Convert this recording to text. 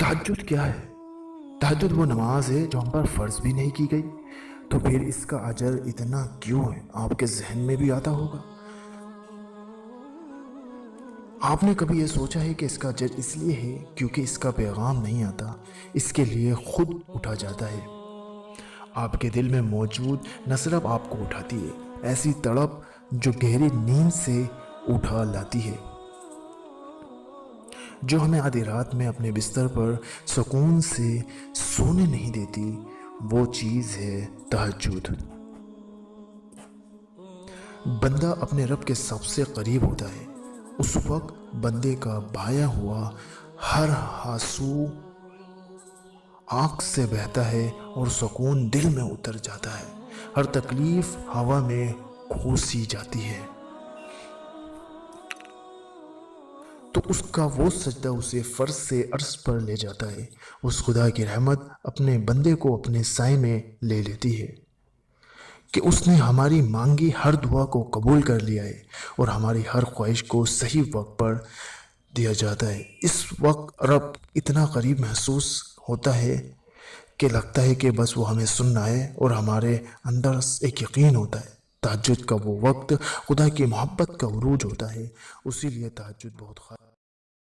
تہجد کیا ہے؟ تہجد وہ نماز ہے جو ہم پر فرض بھی نہیں کی گئی، تو پھر اس کا اجر اتنا کیوں ہے؟ آپ کے ذہن میں بھی آتا ہوگا۔ آپ نے کبھی یہ سوچا ہے کہ اس کا اجر اس لیے ہے کیونکہ اس کا پیغام نہیں آتا، اس کے لیے خود اٹھا جاتا ہے۔ آپ کے دل میں موجود نہ صرف آپ کو اٹھاتی ہے، ایسی تڑپ جو گہری نیند سے اٹھا لاتی ہے، جو ہمیں آدھی رات میں اپنے بستر پر سکون سے سونے نہیں دیتی، وہ چیز ہے تہجد۔ بندہ اپنے رب کے سب سے قریب ہوتا ہے، اس وقت بندے کا بہایا ہوا ہر آنسو آنکھ سے بہتا ہے اور سکون دل میں اتر جاتا ہے، ہر تکلیف ہوا میں کھوسی جاتی ہے، تو اس کا وہ سجدہ اسے فرش سے عرش پر لے جاتا ہے۔ اس خدا کی رحمت اپنے بندے کو اپنے سائے میں لے لیتی ہے کہ اس نے ہماری مانگی ہر دعا کو قبول کر لیا ہے اور ہماری ہر خواہش کو صحیح وقت پر دیا جاتا ہے۔ اس وقت رب اتنا قریب محسوس ہوتا ہے کہ لگتا ہے کہ بس وہ ہمیں سننا ہے، اور ہمارے اندر ایک یقین ہوتا ہے۔ تہجد کا وہ وقت خدا کی محبت کا عروج ہوتا ہے، اسی لیے تہجد بہت خاص